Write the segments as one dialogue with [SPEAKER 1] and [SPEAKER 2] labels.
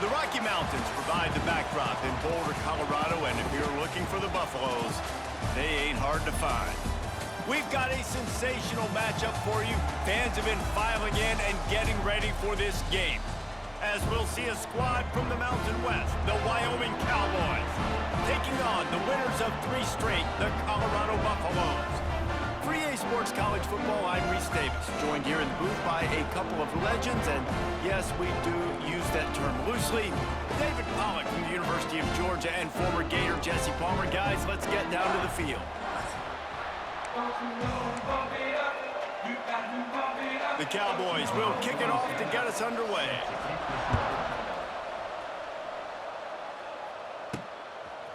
[SPEAKER 1] The Rocky Mountains provide the backdrop in Boulder, Colorado, and if you're looking for the Buffaloes, they ain't hard to find. We've got a sensational matchup for you. Fans have been filing in and getting ready for this game, as we'll see a squad from the Mountain West, the Wyoming Cowboys, taking on the winners of 3 straight, the Colorado Buffaloes. For EA Sports College Football, I'm Reese Davis, joined here in the booth by a couple of legends, and yes, we do use that term loosely. David Pollack from the University of Georgia and former Gator Jesse Palmer. Guys, let's get down to the field. The Cowboys will kick it off to get us underway.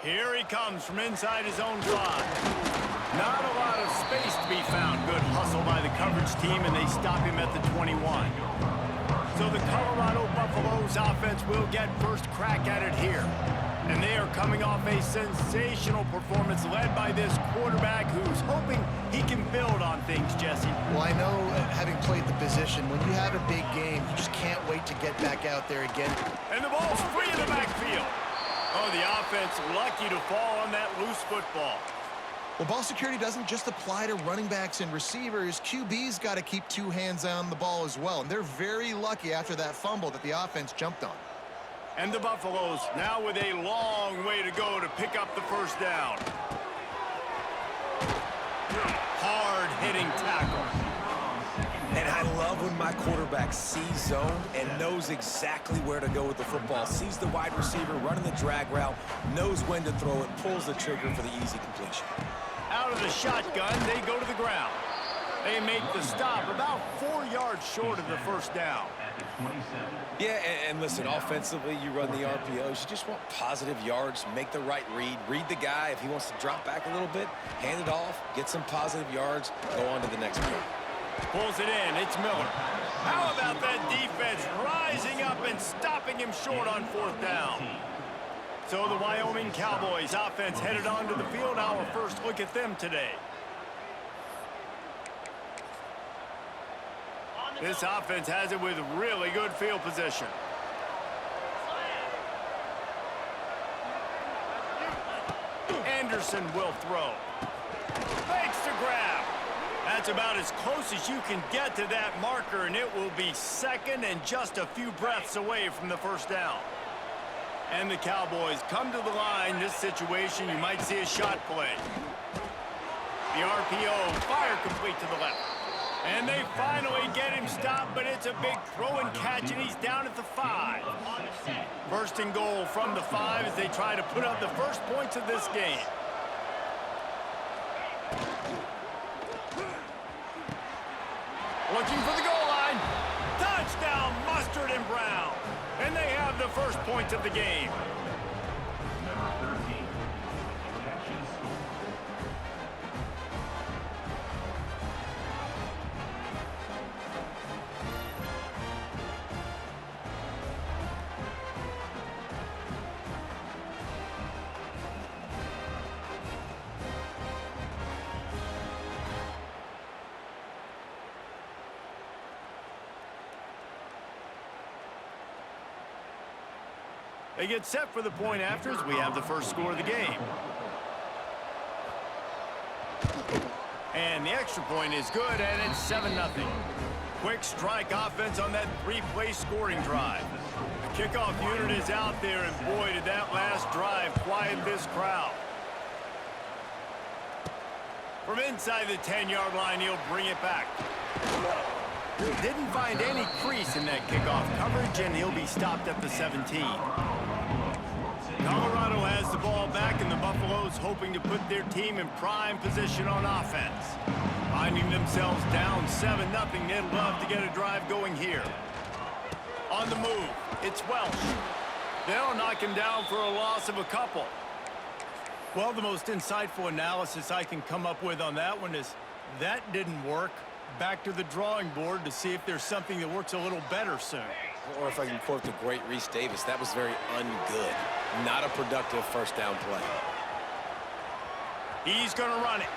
[SPEAKER 1] Here he comes from inside his own 5. Not a lot of space to be found. Good hustle by the coverage team, and they stop him at the 21. So the Colorado Buffaloes offense will get first crack at it here. And they are coming off a sensational performance led by this quarterback who's hoping he can build on things, Jesse.
[SPEAKER 2] Well, I know, having played the position, when you have a big game, you just can't wait to get back out there again.
[SPEAKER 1] And the ball's free in the backfield. Oh, the offense lucky to fall on that loose football.
[SPEAKER 2] Well, ball security doesn't just apply to running backs and receivers. QB's got to keep 2 hands on the ball as well. And they're very lucky after that fumble that the offense jumped on.
[SPEAKER 1] And the Buffaloes now with a long way to go to pick up the first down. Hard-hitting tackle.
[SPEAKER 3] And I love when my quarterback sees zone and knows exactly where to go with the football. Sees the wide receiver running the drag route, knows when to throw it, pulls the trigger for the easy completion.
[SPEAKER 1] Out of the shotgun, they go to the ground. They make the stop about 4 yards short of the first down.
[SPEAKER 3] Yeah, and listen, offensively, you run the RPOs. You just want positive yards, make the right read the guy. If he wants to drop back a little bit, hand it off, get some positive yards, go on to the next play.
[SPEAKER 1] Pulls it in. It's Miller. How about that defense rising up and stopping him short on 4th down? So the Wyoming Cowboys offense headed onto the field. Our first look at them today. This offense has it with really good field position. Anderson will throw. Fakes the grab. That's about as close as you can get to that marker, and it will be second and just a few breaths away from the first down. And the Cowboys come to the line. This situation, you might see a shot play. The RPO, fire complete to the left. And they finally get him stopped, but it's a big throw and catch, and he's down at the 5. First and goal from the 5 as they try to put up the first points of this game. Looking for the goal line. Touchdown, Mustard and Brown. And they have the first point of the game. They get set for the point after as we have the first score of the game. And the extra point is good, and it's 7-0. Quick strike offense on that 3-play scoring drive. The kickoff unit is out there, and boy, did that last drive quiet this crowd. From inside the 10-yard line, he'll bring it back. Didn't find any crease in that kickoff coverage, and he'll be stopped at the 17. Colorado has the ball back, and the Buffaloes hoping to put their team in prime position on offense. Finding themselves down 7-0, they'd love to get a drive going here. On the move, it's Welsh. They'll knock him down for a loss of a couple. Well, the most insightful analysis I can come up with on that one is that didn't work. Back to the drawing board to see if there's something that works a little better soon.
[SPEAKER 3] Or if I can quote the great Reese Davis, that was very ungood. Not a productive first down play.
[SPEAKER 1] He's going to run it.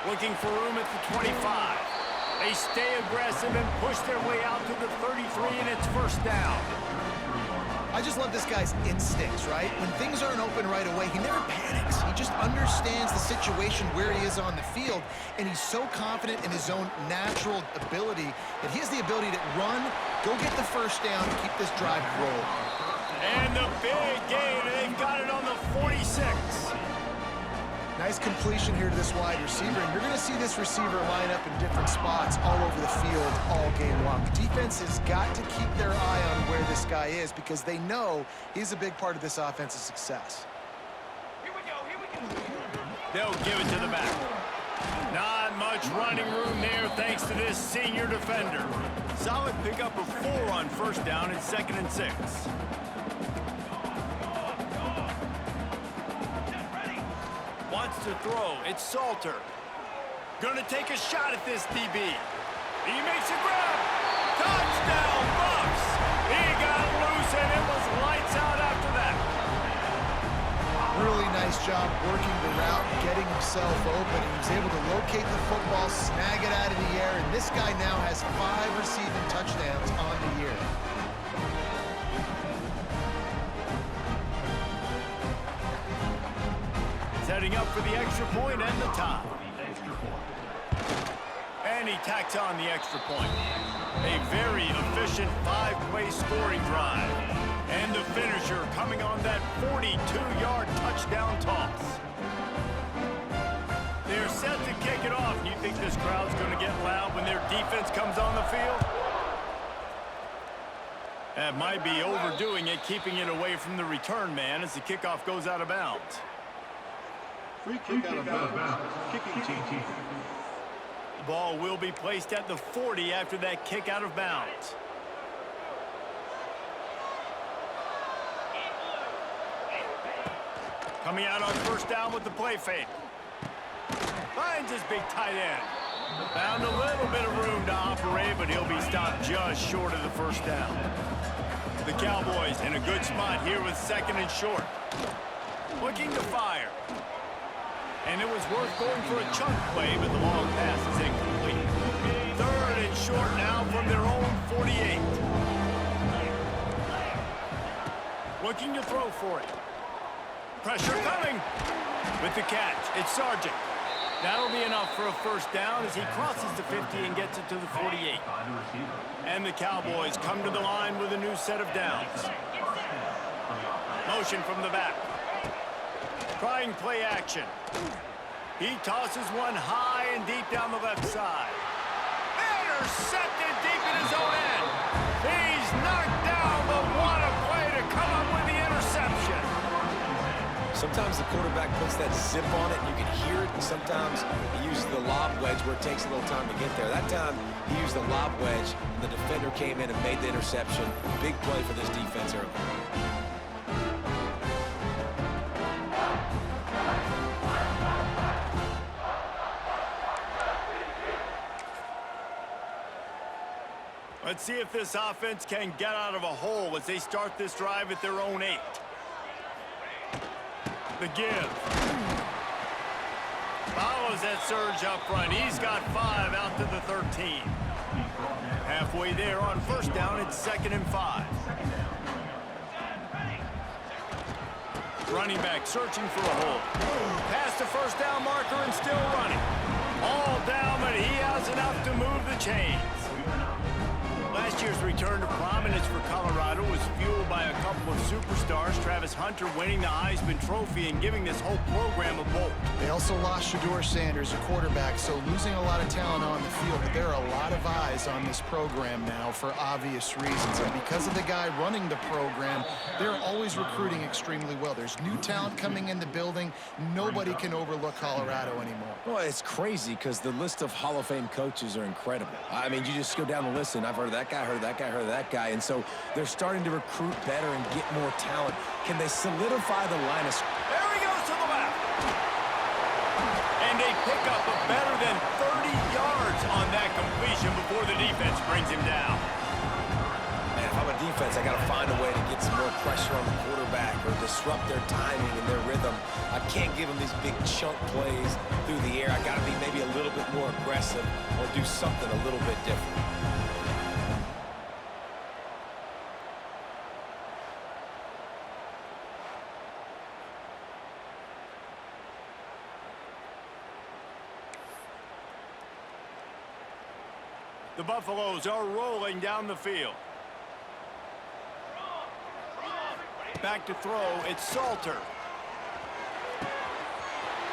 [SPEAKER 1] Looking for room at the 25. They stay aggressive and push their way out to the 33, and it's first down.
[SPEAKER 2] I just love this guy's instincts, right? When things aren't open right away, he never panics. He just understands the situation where he is on the field, and he's so confident in his own natural ability that he has the ability to run, go get the first down, and keep this drive rolling.
[SPEAKER 1] And the big gain, they've got it on the 46.
[SPEAKER 2] Nice completion here to this wide receiver, and you're going to see this receiver line up in different spots all over the field all game long. Defense has got to keep their eye on where this guy is because they know he's a big part of this offense's success.
[SPEAKER 1] Here we go. They'll give it to the back. Not much running room there thanks to this senior defender. Solid pickup of 4 on first down and 2nd and 6. Wants to throw. It's Salter. Gonna take a shot at this DB. He makes a grab. Touchdown, Bucks! He got loose, and it was lights out after that.
[SPEAKER 2] Really nice job working the route, getting himself open. He was able to locate the football, snag it out of the air, and this guy now has 5 receiving touchdowns on the year.
[SPEAKER 1] Setting up for the extra point and the tie. And he tacks on the extra point. A very efficient 5-play scoring drive. And the finisher coming on that 42-yard touchdown toss. They're set to kick it off. And you think this crowd's going to get loud when their defense comes on the field? That might be overdoing it, keeping it away from the return man as the kickoff goes out of bounds.
[SPEAKER 4] Free kick out of bounds. Kicking team.
[SPEAKER 1] The ball will be placed at the 40 after that kick out of bounds. Coming out on first down with the play fake. Finds his big tight end. Found a little bit of room to operate, but he'll be stopped just short of the first down. The Cowboys in a good spot here with 2nd and short. Looking to fire. And it was worth going for a chunk play, but the long pass is incomplete. 3rd and short now from their own 48. Looking to throw for it. Pressure coming. With the catch, it's Sargent. That'll be enough for a first down as he crosses the 50 and gets it to the 48. And the Cowboys come to the line with a new set of downs. Motion from the back. Trying play action. He tosses one high and deep down the left side. Intercepted deep in his own end. He's knocked down, but what a play to come up with the interception.
[SPEAKER 3] Sometimes the quarterback puts that zip on it and you can hear it, and sometimes he uses the lob wedge where it takes a little time to get there. That time he used the lob wedge and the defender came in and made the interception. Big play for this defense early.
[SPEAKER 1] Let's see if this offense can get out of a hole as they start this drive at their own 8. The give. Follows that surge up front. He's got 5 out to the 13. Halfway there on first down, it's 2nd and 5. Running back searching for a hole. Past the first down marker and still running. All down, but he has enough to move the chains. Last year's return to prominence for Colorado was fueled by a couple of superstars, Travis Hunter winning the Heisman Trophy and giving this whole program a bolt.
[SPEAKER 2] They also lost Shedeur Sanders, a quarterback, so losing a lot of talent on the field, but there are a lot of eyes on this program now for obvious reasons. And because of the guy running the program, they're always recruiting extremely well. There's new talent coming in the building. Nobody can overlook Colorado anymore.
[SPEAKER 3] Well, it's crazy because the list of Hall of Fame coaches are incredible. I mean, you just go down the list, and I've heard of that guy, heard of that guy, heard of that guy. And so they're starting to recruit better and get more talent. Can they solidify the line of...
[SPEAKER 1] There he goes to the left. And they pick up a better than 30 yards on that completion before the defense brings him down.
[SPEAKER 3] Man, if I'm a defense, I got to find a way to get some more pressure on the quarterback or disrupt their timing and their rhythm. I can't give them these big chunk plays through the air. I got to be maybe a little bit more aggressive or do something a little bit different.
[SPEAKER 1] The Buffaloes are rolling down the field. Back to throw, it's Salter.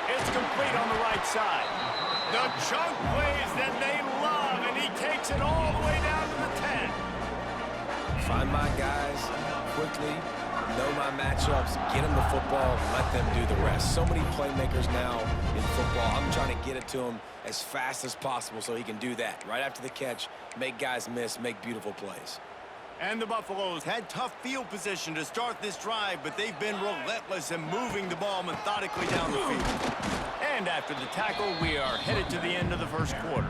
[SPEAKER 1] It's complete on the right side. The chunk plays that they love, and he takes it all the way down to the 10.
[SPEAKER 3] Find my guys quickly, know my matchups, get them the football, let them do the rest. So many playmakers now in football. I'm trying to get it to him as fast as possible so he can do that. Right after the catch, make guys miss, make beautiful plays.
[SPEAKER 1] And the Buffaloes had tough field position to start this drive, but they've been relentless in moving the ball methodically down the field. And after the tackle, we are headed to the end of the first quarter.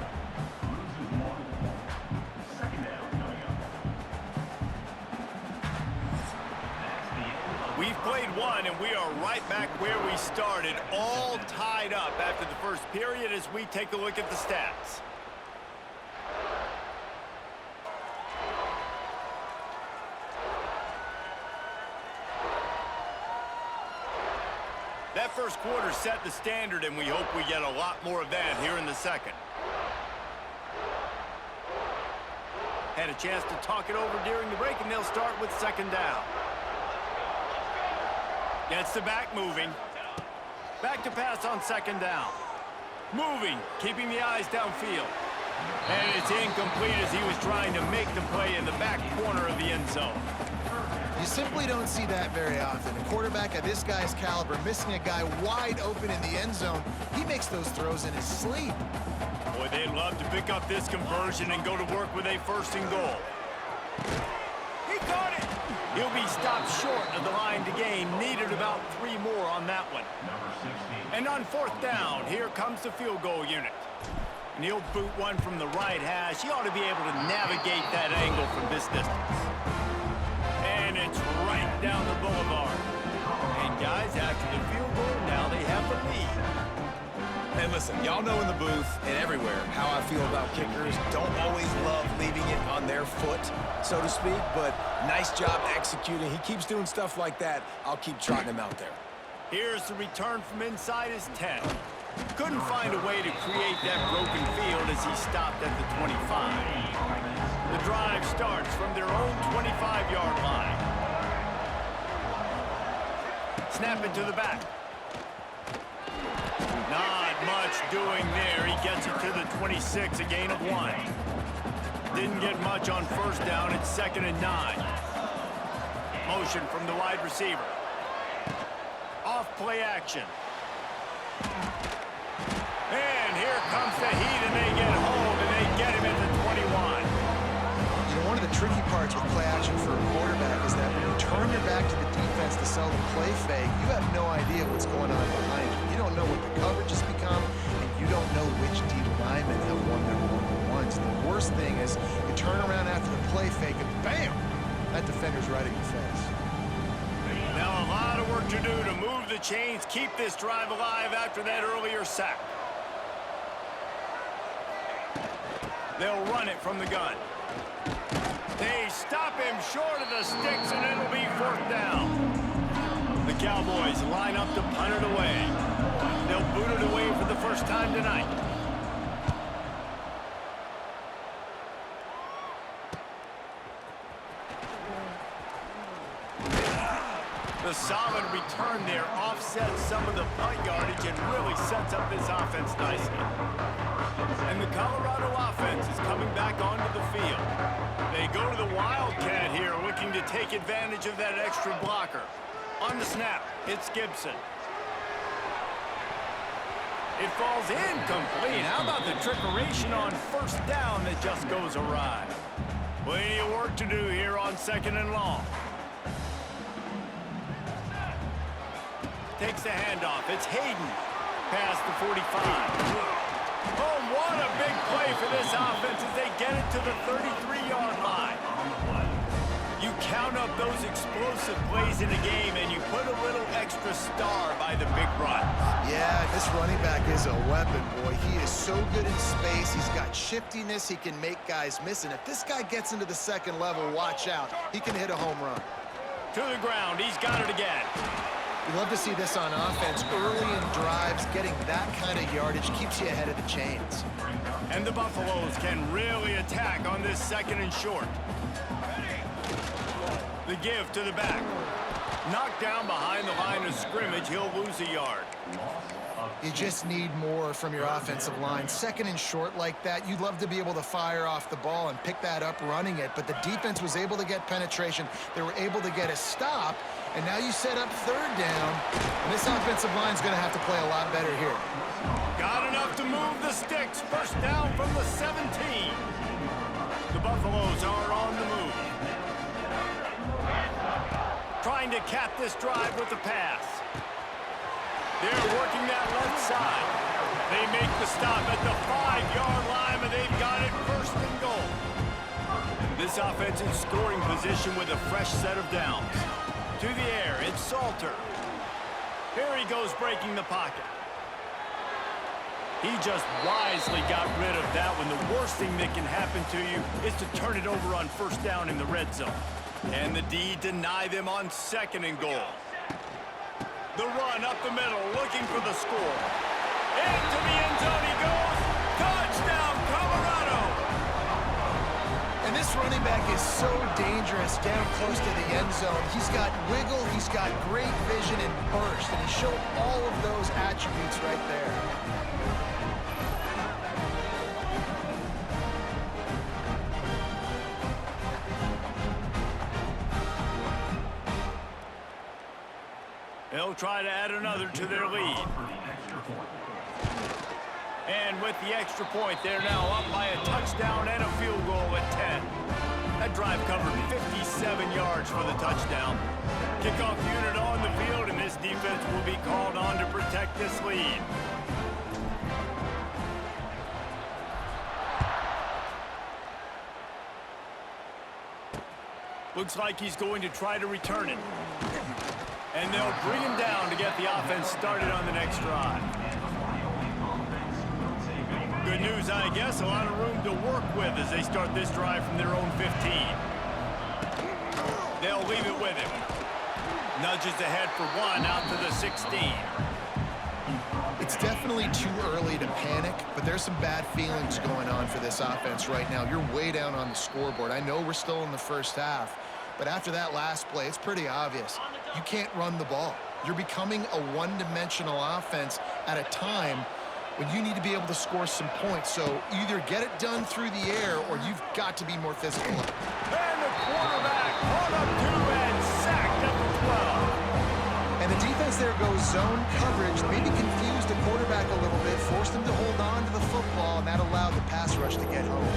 [SPEAKER 1] We've played one, and we are right back where we started, all tied up after the first period as we take a look at the stats. That first quarter set the standard, and we hope we get a lot more of that here in the second. Had a chance to talk it over during the break, and they'll start with second down. Gets the back moving. Back to pass on second down. Moving, keeping the eyes downfield. And it's incomplete as he was trying to make the play in the back corner of the end zone.
[SPEAKER 2] You simply don't see that very often. A quarterback of this guy's caliber missing a guy wide open in the end zone. He makes those throws in his sleep.
[SPEAKER 1] Boy, they'd love to pick up this conversion and go to work with a first and goal. He caught it! He'll be stopped short of the line to gain. Needed about 3 more on that one. And on fourth down, here comes the field goal unit. And he'll boot one from the right hash. He ought to be able to navigate that angle from this distance. And it's right down the boulevard. And guys, after the field goal, now they have the lead.
[SPEAKER 3] And listen, y'all know in the booth and everywhere how I feel about kickers. Don't always love leaving it on their foot, so to speak, but nice job executing. He keeps doing stuff like that. I'll keep trotting him out there.
[SPEAKER 1] Here's the return from inside his 10. Couldn't find a way to create that broken field as he stopped at the 25. The drive starts from their own 25-yard line. Snap it to the back. Not much doing there. He gets it to the 26, a gain of 1. Didn't get much on first down. It's 2nd and 9. Motion from the wide receiver. Off play action. And here comes the heat, and they get hold, and they get him at the 21.
[SPEAKER 2] You know, one of the tricky parts with play action for a quarterback is that when you turn your back to the defense to sell the play fake, you have no idea what's going on behind you. You don't know what the coverage has become, and you don't know which D linemen have won their one-on-ones. The worst thing is you turn around after the play fake, and bam! That defender's right in your face.
[SPEAKER 1] Now a lot of work to do to move the chains, keep this drive alive after that earlier sack. They'll run it from the gun. They stop him short of the sticks, and it'll be 4th down. The Cowboys line up to punt it away. They'll boot it away for the first time tonight. The solid return there offsets some of the punt yardage and really sets up this offense nicely. And the Colorado offense is coming back onto the field. They go to the Wildcat here, looking to take advantage of that extra blocker. On the snap, it's Gibson. It falls incomplete. How about the trickeration on first down that just goes awry? Plenty of work to do here on 2nd and long. Takes the handoff. It's Hayden. Past the 45. Oh, what a big play for this offense as they get it to the 33-yard line. You count up those explosive plays in a game, and you put a little extra star by the big run.
[SPEAKER 2] Yeah, this running back is a weapon, boy. He is so good in space. He's got shiftiness. He can make guys miss. And if this guy gets into the second level, watch out. He can hit a home run.
[SPEAKER 1] To the ground. He's got it again.
[SPEAKER 2] We love to see this on offense. Early in drives, getting that kind of yardage keeps you ahead of the chains.
[SPEAKER 1] And the Buffaloes can really attack on this 2nd and short. The give to the back. Knocked down behind the line of scrimmage. He'll lose a yard.
[SPEAKER 2] You just need more from your offensive line. 2nd and short like that, you'd love to be able to fire off the ball and pick that up running it, but the defense was able to get penetration. They were able to get a stop, and now you set up 3rd down, and this offensive line's going to have to play a lot better here.
[SPEAKER 1] Got enough to move the sticks. 1st down from the 17. The Buffaloes are on the move. Trying to cap this drive with the pass. They're working that left side. They make the stop at the 5-yard line, and they've got it 1st and goal. This offense in scoring position with a fresh set of downs. To the air, it's Salter. Here he goes breaking the pocket. He just wisely got rid of that one. The worst thing that can happen to you is to turn it over on 1st down in the red zone. And the D deny them on 2nd and goal. The run up the middle, looking for the score. Into the end zone he goes. Touchdown, Colorado!
[SPEAKER 2] And this running back is so dangerous down close to the end zone. He's got wiggle, he's got great vision and burst, and he showed all of those attributes right there.
[SPEAKER 1] They'll try to add another to their lead. And with the extra point, they're now up by a touchdown and a field goal at 10. That drive covered 57 yards for the touchdown. Kickoff unit on the field, and this defense will be called on to protect this lead. Looks like he's going to try to return it. And they'll bring him down to get the offense started on the next drive. Good news, I guess, a lot of room to work with as they start this drive from their own 15. They'll leave it with him. Nudges ahead for 1 out to the 16.
[SPEAKER 2] It's definitely too early to panic, but there's some bad feelings going on for this offense right now. You're way down on the scoreboard. I know we're still in the 1st half, but after that last play, it's pretty obvious. You can't run the ball. You're becoming a one-dimensional offense at a time when you need to be able to score some points. So either get it done through the air or you've got to be more physical.
[SPEAKER 1] And the quarterback caught up to and sacked up to 12.
[SPEAKER 2] And the defense there goes zone coverage, maybe confused the quarterback a little bit, forced him to hold on to the football, and that allowed the pass rush to get home.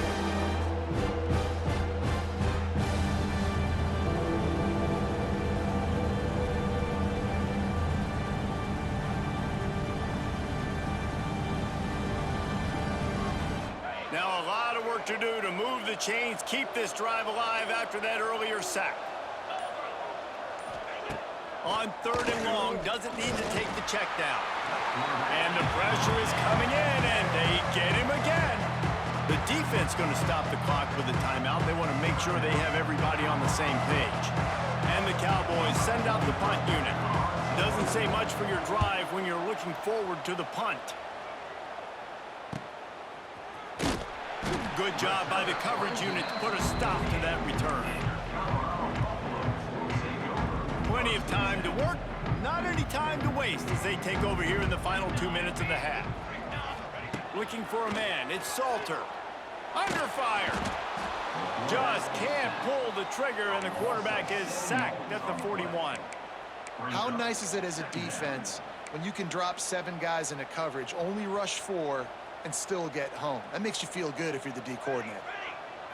[SPEAKER 1] Now a lot of work to do to move the chains, keep this drive alive after that earlier sack. On 3rd and long, doesn't need to take the check down. And the pressure is coming in, and they get him again. The defense going to stop the clock with a timeout. They want to make sure they have everybody on the same page. And the Cowboys send out the punt unit. Doesn't say much for your drive when you're looking forward to the punt. Good job by the coverage unit to put a stop to that return. Plenty of time to work, not any time to waste as they take over here in the final 2 minutes of the half. Looking for a man, it's Salter. Under fire. Just can't pull the trigger, and the quarterback is sacked at the 41.
[SPEAKER 2] How nice is it as a defense when you can drop 7 guys into coverage, only rush 4, and still get home? That makes you feel good if you're the D coordinator.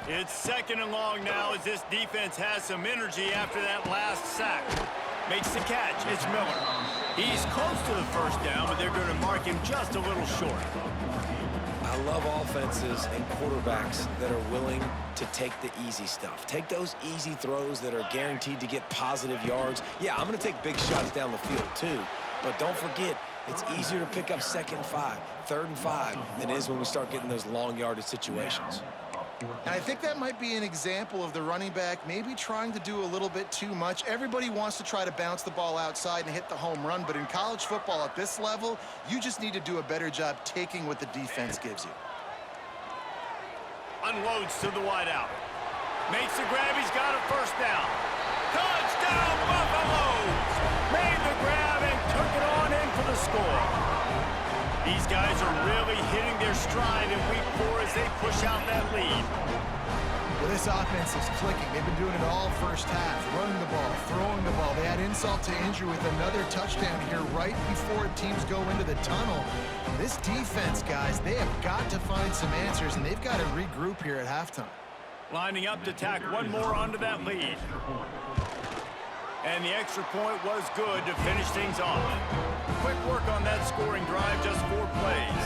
[SPEAKER 1] It's 2nd and long now as this defense has some energy after that last sack. Makes the catch. It's Miller. He's close to the 1st down, but they're going to mark him just a little short.
[SPEAKER 3] I love offenses and quarterbacks that are willing to take the easy stuff. Take those easy throws that are guaranteed to get positive yards. Yeah, I'm going to take big shots down the field too, but don't forget, it's easier to pick up 2nd and 5, 3rd and 5 than it is when we start getting those long yardage situations.
[SPEAKER 2] And I think that might be an example of the running back maybe trying to do a little bit too much. Everybody wants to try to bounce the ball outside and hit the home run, but in college football at this level, you just need to do a better job taking what the defense gives you.
[SPEAKER 1] Unloads to the wideout. Makes the grab. He's got a first down. Touchdown, Buffaloes! Made the grab and took it on in for the score. These guys are really hitting their stride in week 4 as they push out that lead.
[SPEAKER 2] Well, this offense is clicking. They've been doing it all first half, running the ball, throwing the ball. They had insult to injury with another touchdown here right before teams go into the tunnel. This defense, guys, they have got to find some answers, and they've got to regroup here at halftime.
[SPEAKER 1] Lining up to tack one more onto that lead. And the extra point was good to finish things off. Quick work on that scoring drive, just 4 plays.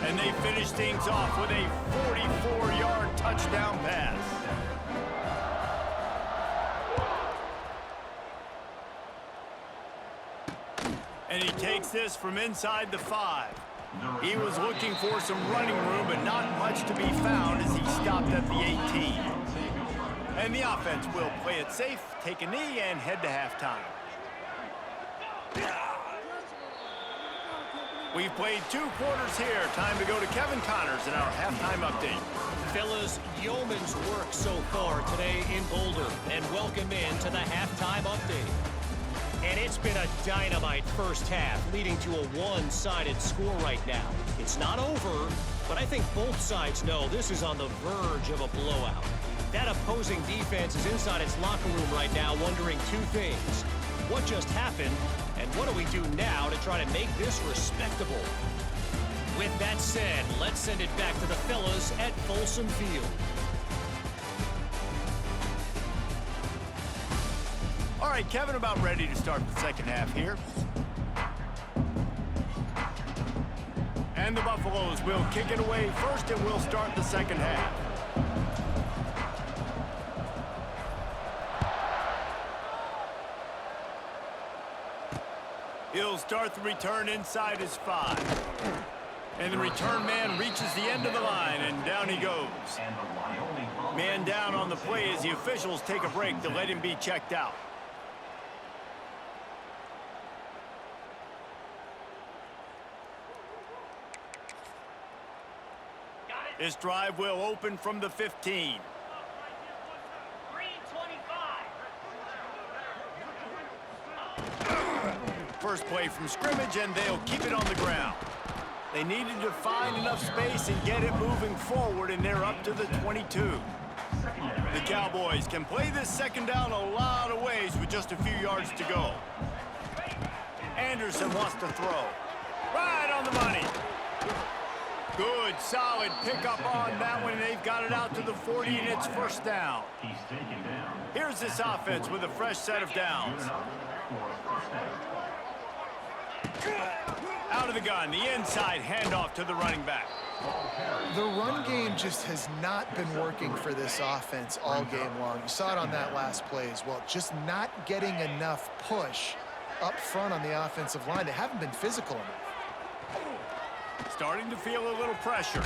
[SPEAKER 1] And they finish things off with a 44-yard touchdown pass. And he takes this from inside the 5. He was looking for some running room, but not much to be found as he stopped at the 18. And the offense will play it safe, take a knee, and head to halftime. We've played 2 quarters here. Time to go to Kevin Connors in our halftime update.
[SPEAKER 5] Fellas, yeoman's work so far today in Boulder, and welcome in to the halftime update. And it's been a dynamite first half, leading to a one-sided score right now. It's not over, but I think both sides know this is on the verge of a blowout. That opposing defense is inside its locker room right now wondering 2 things. What just happened, and what do we do now to try to make this respectable? With that said, let's send it back to the fellas at Folsom Field.
[SPEAKER 1] All right, Kevin, about ready to start the second half here. And the Buffaloes will kick it away first, and we'll start the second half. He'll start the return inside his 5. And the return man reaches the end of the line, and down he goes. Man down on the play as the officials take a break to let him be checked out. This drive will open from the 15. First play from scrimmage, and they'll keep it on the ground. They needed to find enough space and get it moving forward, and they're up to the 22. The Cowboys can play this second down a lot of ways with just a few yards to go. Anderson wants to throw. Right on the money. Good, solid pickup on that one. They've got it out to the 40, and it's first down. Here's this offense with a fresh set of downs. Out of the gun, the inside handoff to the running back.
[SPEAKER 2] The run game just has not been working for this offense all game long. You saw it on that last play as well. Just not getting enough push up front on the offensive line. They haven't been physical enough.
[SPEAKER 1] Starting to feel a little pressure.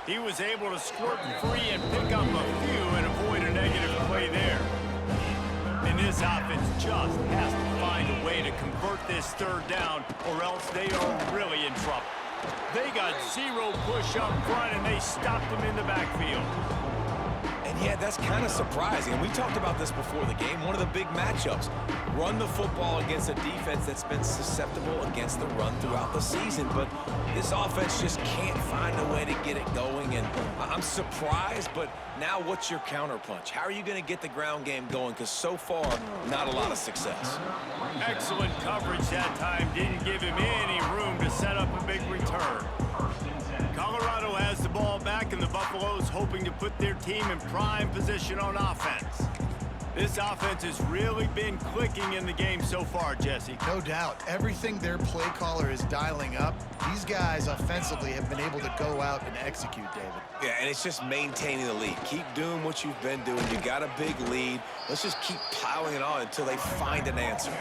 [SPEAKER 1] He was able to squirt free and pick up a few and avoid a negative play there. And this offense just has to find a way to convert this third down, or else they are really in trouble. They got 0 push up front, and they stopped him in the backfield.
[SPEAKER 3] And yeah, that's kind of surprising. And we talked about this before the game. One of the big matchups. Run the football against a defense that's been susceptible against the run throughout the season. But this offense just can't find a way to get it going. And I'm surprised, but now what's your counterpunch? How are you going to get the ground game going? Because so far, not a lot of success.
[SPEAKER 1] Excellent coverage that time. Didn't give him any room to set up a big return. Colorado has the ball back, and the Buffaloes hoping to put their team in prime position on offense. This offense has really been clicking in the game so far, Jesse.
[SPEAKER 2] No doubt. Everything their play caller is dialing up, these guys offensively have been able to go out and execute, David.
[SPEAKER 3] Yeah, and it's just maintaining the lead. Keep doing what you've been doing. You got a big lead. Let's just keep piling it on until they find an answer.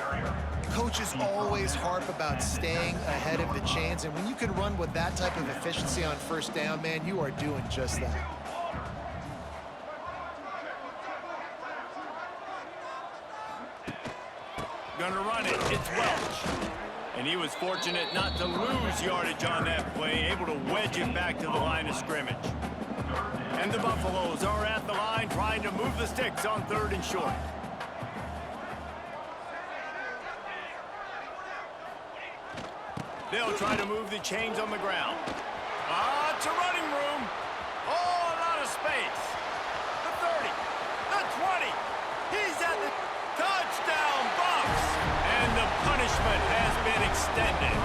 [SPEAKER 2] Coaches always harp about staying ahead of the chains, and when you can run with that type of efficiency on first down, man, you are doing just that.
[SPEAKER 1] Gonna run it. It's Welch. And he was fortunate not to lose yardage on that play, able to wedge it back to the line of scrimmage. And the Buffaloes are at the line trying to move the sticks on 3rd and short. They'll try to move the chains on the ground. It's a running room. Oh, a lot of space. The 30, the 20. He's at the touchdown Bucks. And the punishment has been extended.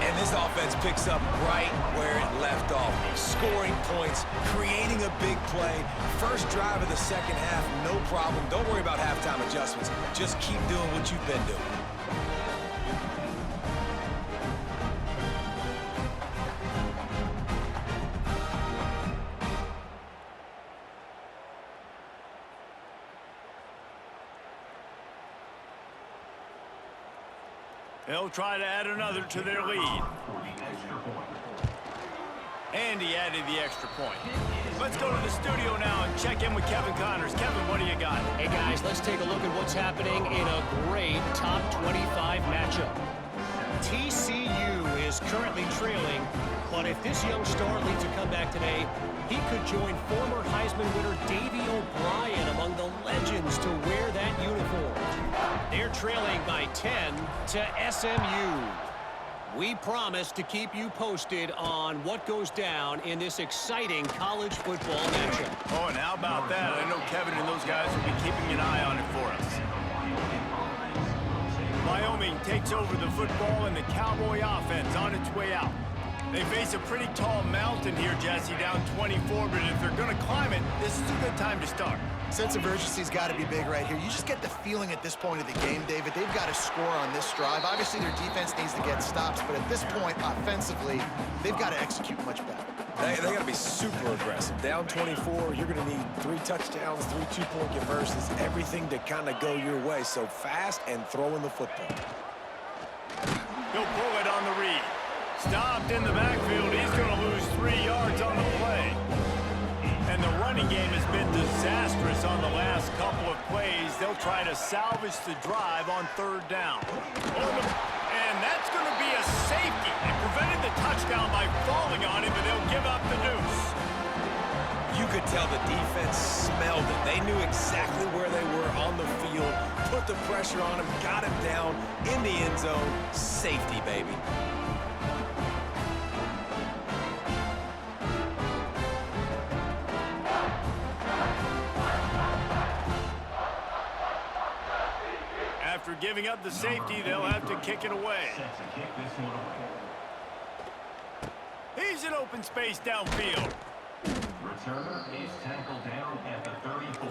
[SPEAKER 3] And this offense picks up right where it left off. Scoring points, creating a big play. First drive of the second half, no problem. Don't worry about halftime adjustments. Just keep doing what you've been doing.
[SPEAKER 1] They'll try to add another to their lead. And he added the extra point. Let's go to the studio now and check in with Kevin Connors. Kevin, what do you got?
[SPEAKER 5] Hey, guys, let's take a look at what's happening in a great top 25 matchup. TCU is currently trailing, but if this young star leads a comeback today, he could join former Heisman winner Davey O'Brien among the legends to wear that uniform. They're trailing by 10 to SMU. We promise to keep you posted on what goes down in this exciting college football matchup.
[SPEAKER 1] Oh, and how about that? I know Kevin and those guys will be keeping an eye on it for us. Wyoming takes over the football and the Cowboy offense on its way out. They face a pretty tall mountain here, Jesse, down 24, but if they're going to climb it, this is a good time to start.
[SPEAKER 2] Sense of urgency's got to be big right here. You just get the feeling at this point of the game, David, they've got to score on this drive. Obviously, their defense needs to get stops, but at this point, offensively, they've got to execute much better.
[SPEAKER 3] They got to be super aggressive. Down 24, you're going to need 3 touchdowns, 3 two-point conversions, everything to kind of go your way. So fast and throwing the football.
[SPEAKER 1] He'll pull it on the read. Stopped in the backfield. He's going to lose 3 yards on the play. And the running game has been disastrous on the last couple of plays. They'll try to salvage the drive on 3rd down. And that's going to be a safety. They prevented the touchdown by falling on him, but they'll give up the deuce.
[SPEAKER 3] You could tell the defense smelled it. They knew exactly where they were on the field, put the pressure on him, got him down in the end zone. Safety, baby.
[SPEAKER 1] After giving up the safety, they'll have to kick it away. He's in open space downfield.
[SPEAKER 6] Returner is tackled down at the 34.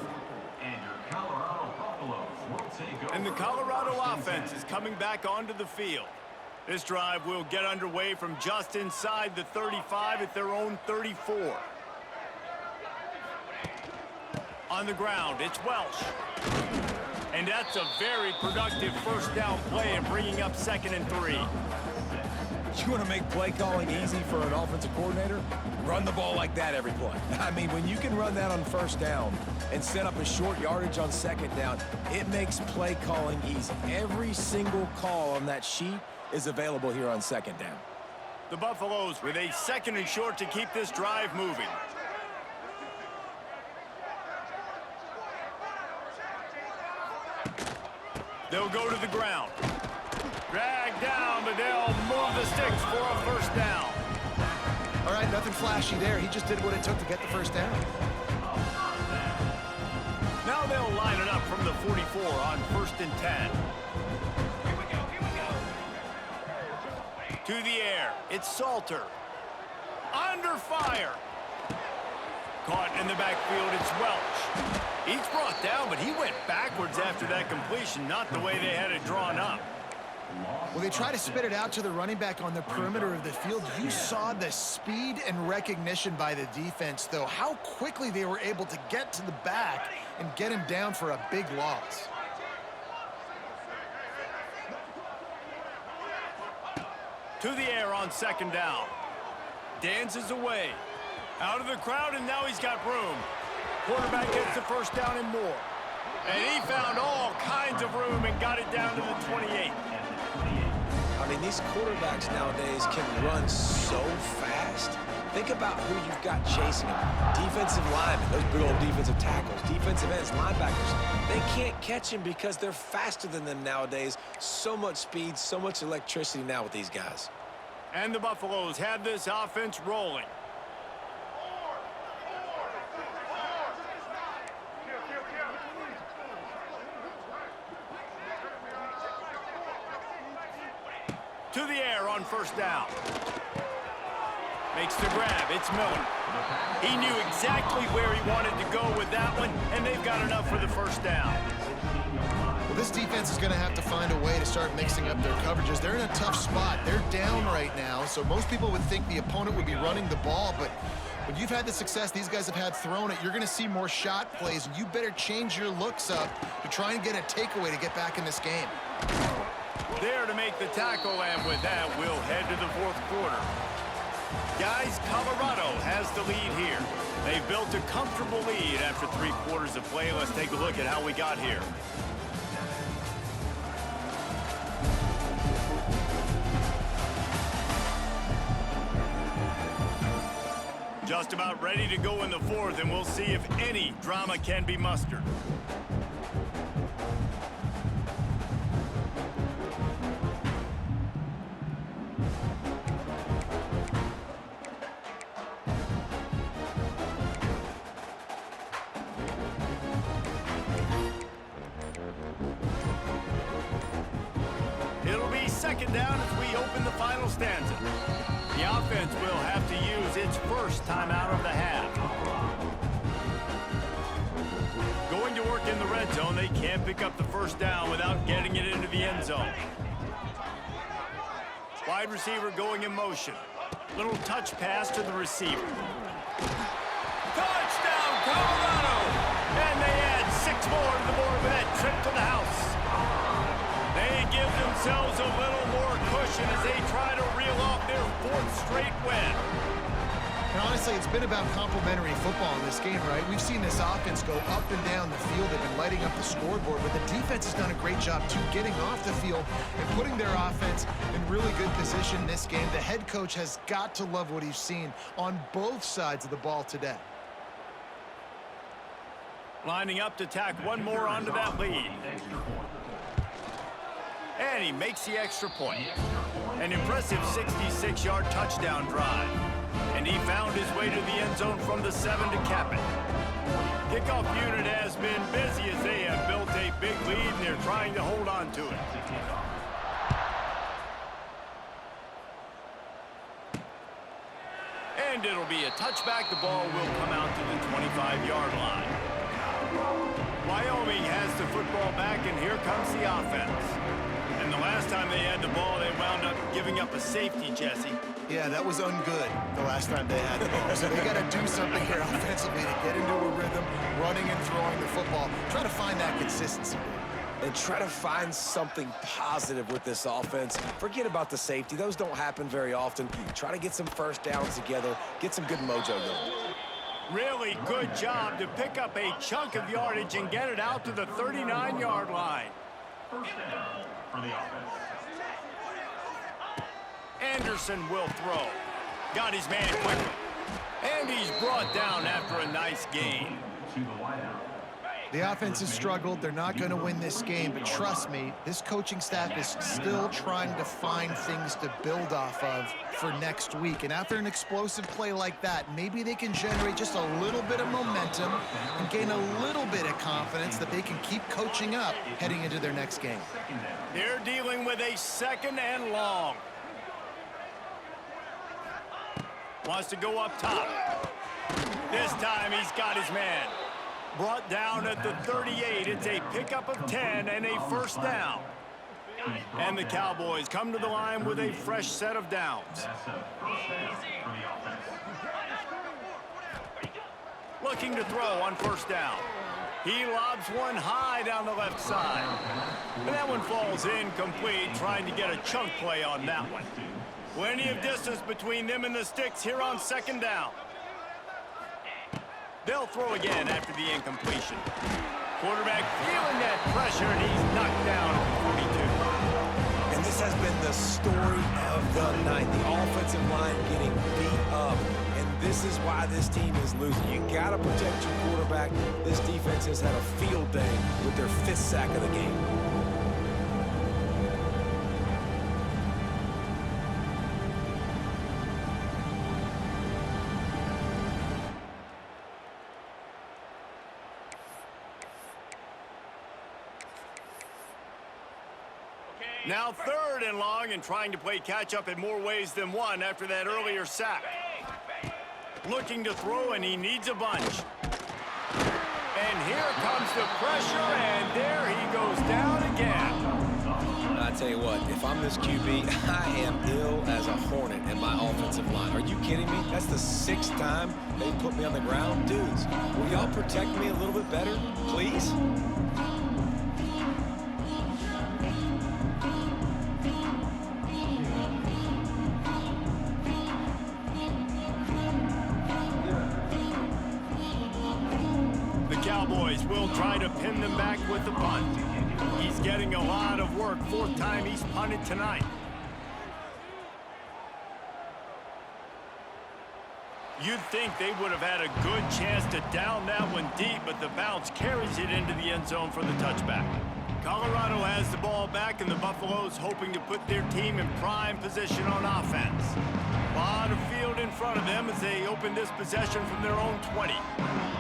[SPEAKER 6] And your Colorado Buffaloes will take over.
[SPEAKER 1] And the Colorado offense is coming back onto the field. This drive will get underway from just inside the 35 at their own 34. On the ground, it's Welsh. And that's a very productive first down play and bringing up 2nd and 3.
[SPEAKER 3] You want to make play calling easy for an offensive coordinator? Run the ball like that every play. I mean, when you can run that on 1st down and set up a short yardage on 2nd down, it makes play calling easy. Every single call on that sheet is available here on 2nd down.
[SPEAKER 1] The Buffaloes with a 2nd and short to keep this drive moving. They'll go to the ground. Drag down, but they'll move the sticks for a 1st down.
[SPEAKER 2] All right, nothing flashy there. He just did what it took to get the 1st down.
[SPEAKER 1] Now they'll line it up from the 44 on 1st and 10. To the air, it's Salter. Under fire. Caught in the backfield, it's Welch. He's brought down, but he went backwards after that completion, not the way they had it drawn up.
[SPEAKER 2] Well, they try to spit it out to the running back on the perimeter of the field. You saw the speed and recognition by the defense, though, how quickly they were able to get to the back and get him down for a big loss.
[SPEAKER 1] To the air on 2nd down. Dances away. Out of the crowd, and now he's got room. Quarterback gets the 1st down and more. And he found all kinds of room and got it down to the 28.
[SPEAKER 3] I mean, these quarterbacks nowadays can run so fast. Think about who you've got chasing them. Defensive linemen, those big old defensive tackles, defensive ends, linebackers. They can't catch him because they're faster than them nowadays. So much speed, so much electricity now with these guys.
[SPEAKER 1] And the Buffaloes have this offense rolling. To the air on first down. Makes the grab. It's Miller. He knew exactly where he wanted to go with that one, and they've got enough for the first down.
[SPEAKER 2] Well, this defense is going to have to find a way to start mixing up their coverages. They're in a tough spot. They're down right now, so most people would think the opponent would be running the ball, but when you've had the success these guys have had throwing it, you're going to see more shot plays, and you better change your looks up to try and get a takeaway to get back in this game.
[SPEAKER 1] There to make the tackle, and with that, we'll head to the fourth quarter. Guys, Colorado has the lead here. They've built a comfortable lead after 3 quarters of play. Let's take a look at how we got here. Just about ready to go in the fourth, and we'll see if any drama can be mustered. It'll be second down as we open the final stanza. The offense will have to use its first timeout of the half. Going to work in the red zone, they can't pick up the first down without getting it into the end zone. Wide receiver going in motion. Little touch pass to the receiver. Touchdown, Colorado! And they add 6 more to the board with that trip to the house. They give themselves a little more cushion as they try to reel off their 4th straight win.
[SPEAKER 2] And honestly, it's been about complementary football in this game, right? We've seen this offense go up and down the field. They've been lighting up the scoreboard, but the defense has done a great job, too, getting off the field and putting their offense in really good position in this game. The head coach has got to love what he's seen on both sides of the ball today.
[SPEAKER 1] Lining up to tack one more onto that lead. And he makes the extra point. An impressive 66-yard touchdown drive. And he found his way to the end zone from the 7 to cap it. Kickoff unit has been busy as they have built a big lead, and they're trying to hold on to it. And it'll be a touchback. The ball will come out to the 25-yard line. Wyoming has the football back, and here comes the offense. And the last time they had the ball, they wound up giving up a safety, Jesse.
[SPEAKER 2] Yeah, that was ungood the last time they had the ball. So they got to do something here offensively to get into a rhythm, running and throwing the football. Try to find that consistency.
[SPEAKER 3] And try to find something positive with this offense. Forget about the safety. Those don't happen very often. Try to get some first downs together, get some good mojo going.
[SPEAKER 1] Really good job to pick up a chunk of yardage and get it out to the 39-yard line.
[SPEAKER 6] First down for the offense.
[SPEAKER 1] Anderson will throw. Got his man quickly. And he's brought down after a nice gain.
[SPEAKER 6] To the wideout.
[SPEAKER 2] The offense has struggled. They're not going to win this game, but trust me, this coaching staff is still trying to find things to build off of for next week. And after an explosive play like that, maybe they can generate just a little bit of momentum and gain a little bit of confidence that they can keep coaching up heading into their next game.
[SPEAKER 1] They're dealing with a 2nd and long. Wants to go up top. This time he's got his man. Brought down at the 38. It's a pickup of 10 and a first down. And the Cowboys come to the line with a fresh set of downs.
[SPEAKER 6] That's a first down for the offense.
[SPEAKER 1] Looking to throw on first down. He lobs one high down the left side. And that one falls incomplete, trying to get a chunk play on that one. Plenty of distance between them and the sticks here on 2nd down. They'll throw again after the incompletion. Quarterback feeling that pressure, and he's knocked down at the 42.
[SPEAKER 3] And this This has been the story of the night. The offensive line getting beat up. And this is why this team is losing. You got to protect your quarterback. This defense has had a field day with their 5th sack of the game.
[SPEAKER 1] Now 3rd and long and trying to play catch-up in more ways than one after that earlier sack. Looking to throw, and he needs a bunch. And here comes the pressure, and there he goes down again.
[SPEAKER 3] I tell you what, if I'm this QB, I am ill as a hornet in my offensive line. Are you kidding me? That's the 6th time they put me on the ground. Dudes, will y'all protect me a little bit better, please?
[SPEAKER 1] Cowboys will try to pin them back with the punt. He's getting a lot of work. 4th time he's punted tonight. You'd think they would have had a good chance to down that one deep, but the bounce carries it into the end zone for the touchback. Colorado has the ball back, and the Buffaloes hoping to put their team in prime position on offense. A lot of field in front of them as they open this possession from their own 20.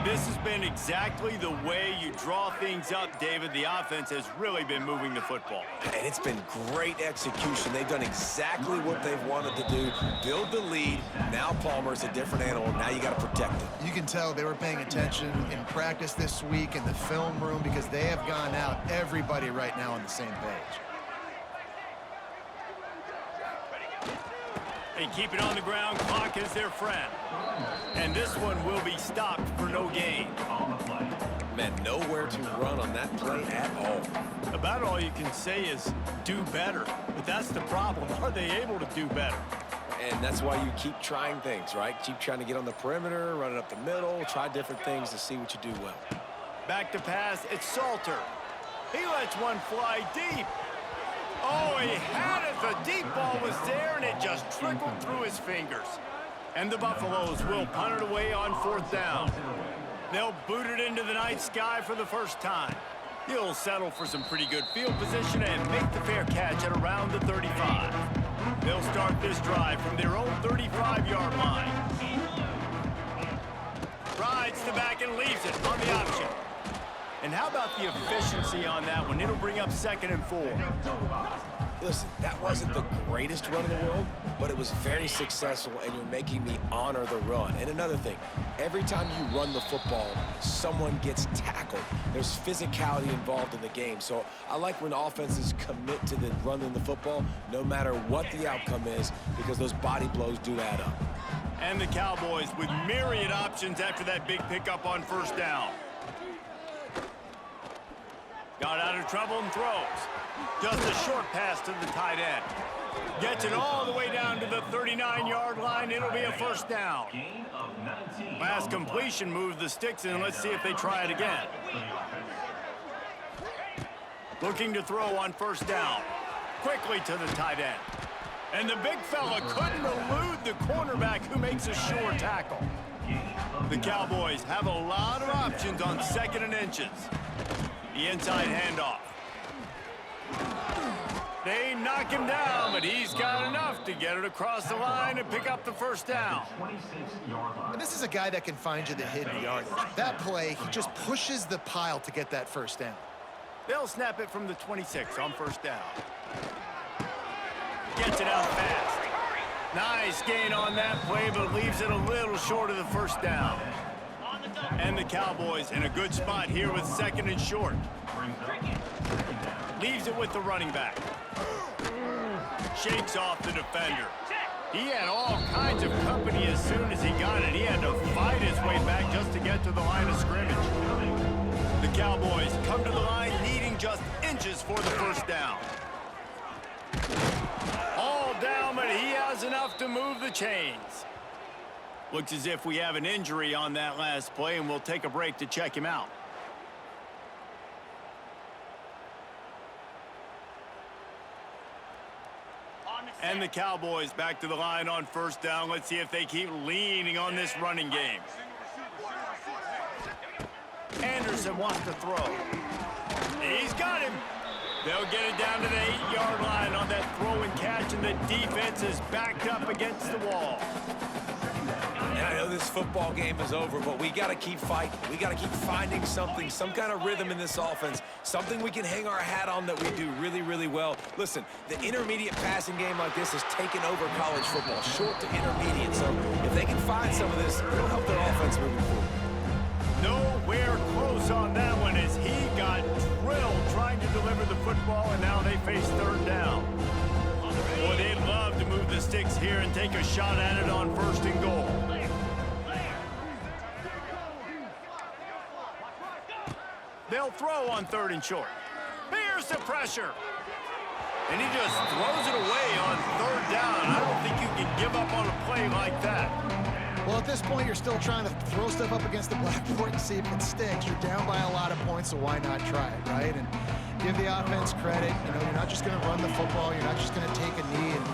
[SPEAKER 1] This has been exactly the way you draw things up, David. The offense has really been moving the football.
[SPEAKER 3] And it's been great execution. They've done exactly what they've wanted to do. Build the lead. Now Palmer's a different animal. Now you got to protect him.
[SPEAKER 2] You can tell they were paying attention in practice this week in the film room because they have gone out, everybody right now on the same page.
[SPEAKER 1] They keep it on the ground. Clock is their friend. And this one will be stopped for no gain.
[SPEAKER 3] Man, nowhere to run on that play at all.
[SPEAKER 1] About all you can say is do better. But that's the problem. Are they able to do better?
[SPEAKER 3] And that's why you keep trying things, right? Keep trying to get on the perimeter, run it up the middle, try different things to see what you do well.
[SPEAKER 1] Back to pass. It's Salter. He lets one fly deep. Oh, he had it. The deep ball was there, and it just trickled through his fingers. And the Buffaloes will punt it away on 4th down. They'll boot it into the night sky for the first time. He'll settle for some pretty good field position and make the fair catch at around the 35. They'll start this drive from their own 35-yard line. Rides the back and leaves it on the option. And how about the efficiency on that one? It'll bring up 2nd and 4.
[SPEAKER 3] Listen, that wasn't the greatest run in the world, but it was very successful, and you're making me honor the run. And another thing, every time you run the football, someone gets tackled. There's physicality involved in the game. So I like when offenses commit to the running the football, no matter what the outcome is, because those body blows do add up.
[SPEAKER 1] And the Cowboys with myriad options after that big pickup on 1st down. Got out of trouble and throws. Just a short pass to the tight end. Gets it all the way down to the 39-yard line. It'll be a 1st down. Last completion moves the sticks in. Let's see if they try it again. Looking to throw on 1st down. Quickly to the tight end. And the big fella couldn't elude the cornerback who makes a sure tackle. The Cowboys have a lot of options on 2nd and inches. The inside handoff. They knock him down, but he's got enough to get it across the line and pick up the 1st down.
[SPEAKER 2] And this is a guy that can find you the hidden yardage. That play, he just pushes the pile to get that 1st down.
[SPEAKER 1] They'll snap it from the 26 on 1st down. Gets it out fast. Nice gain on that play, but leaves it a little short of the 1st down. And the Cowboys in a good spot here with 2nd and short. Leaves it with the running back. Shakes off the defender. He had all kinds of company as soon as he got it. He had to fight his way back just to get to the line of scrimmage. The Cowboys come to the line needing just inches for the 1st down. All down, but he has enough to move the chains. Looks as if we have an injury on that last play, and we'll take a break to check him out. And the Cowboys back to the line on first down. Let's see if they keep leaning on this running game. Anderson wants to throw. He's got him. They'll get it down to the 8-yard line on that throw and catch, and the defense is backed up against the wall.
[SPEAKER 3] And I know this football game is over, but we got to keep fighting. We got to keep finding something, some kind of rhythm in this offense, something we can hang our hat on that we do really, really well. Listen, the intermediate passing game like this has taken over college football, short to intermediate. So if they can find some of this, it'll help their offense moving forward.
[SPEAKER 1] Nowhere close on that one as he got drilled trying to deliver the football, and now they face third down. Boy, they'd love to move the sticks here and take a shot at it on first and goal. They'll throw on third and short. Here's the pressure. And he just throws it away on third down. I don't think you can give up on a play like that.
[SPEAKER 2] Well, at this point, you're still trying to throw stuff up against the blackboard and see if it sticks. You're down by a lot of points, so why not try it, right? And give the offense credit. You know, you're not just going to run the football. You're not just going to take a knee and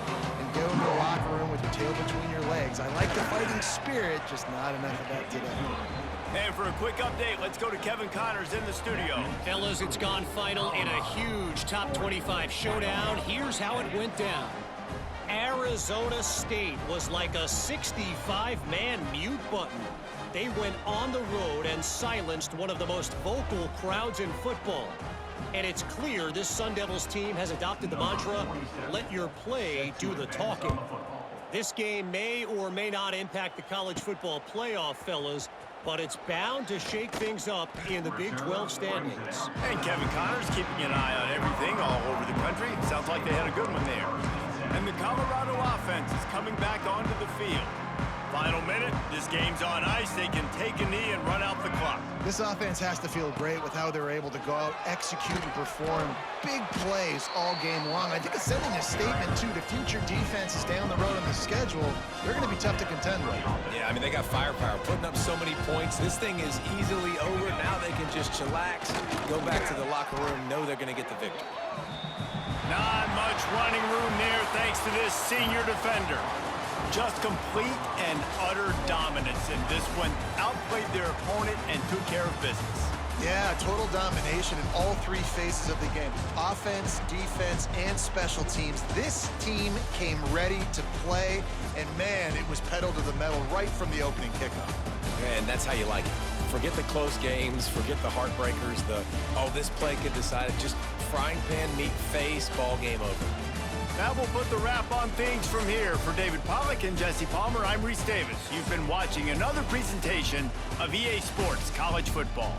[SPEAKER 2] go into the locker room with your tail between your legs. I like the fighting spirit, just not enough of that today.
[SPEAKER 1] And for a quick update, let's go to Kevin Connors in the studio.
[SPEAKER 5] Fellas, it's gone final in a huge top 25 showdown. Here's how it went down. Arizona State was like a 65-man mute button. They went on the road and silenced one of the most vocal crowds in football. And it's clear this Sun Devils team has adopted the mantra, let your play do the talking. This game may or may not impact the college football playoff, fellas, but it's bound to shake things up in the Big 12 standings.
[SPEAKER 1] And Kevin Connors keeping an eye on everything all over the country. Sounds like they had a good one there. And the Colorado offense is coming back onto the field. Final minute, this game's on ice. They can take a knee and run out the clock.
[SPEAKER 2] This offense has to feel great with how they're able to go out, execute, and perform big plays all game long. I think it's sending a statement, too, to future defenses down the road on the schedule. They're going to be tough to contend with.
[SPEAKER 3] Yeah, I mean, they got firepower, putting up so many points. This thing is easily over. Now they can just chillax, go back to the locker room, know they're going to get the victory.
[SPEAKER 1] Not much running room there thanks to this senior defender. Just complete and utter dominance in this one. Outplayed their opponent and took care of business.
[SPEAKER 2] Yeah, total domination in all three phases of the game. Offense, defense, and special teams. This team came ready to play, and man, it was pedal to the metal right from the opening kickoff.
[SPEAKER 3] And that's how you like it. Forget the close games, forget the heartbreakers, this play could decide it. Just frying pan, meat face, ball game over.
[SPEAKER 1] Now we'll put the wrap on things from here. For David Pollack and Jesse Palmer, I'm Reese Davis. You've been watching another presentation of EA Sports College Football.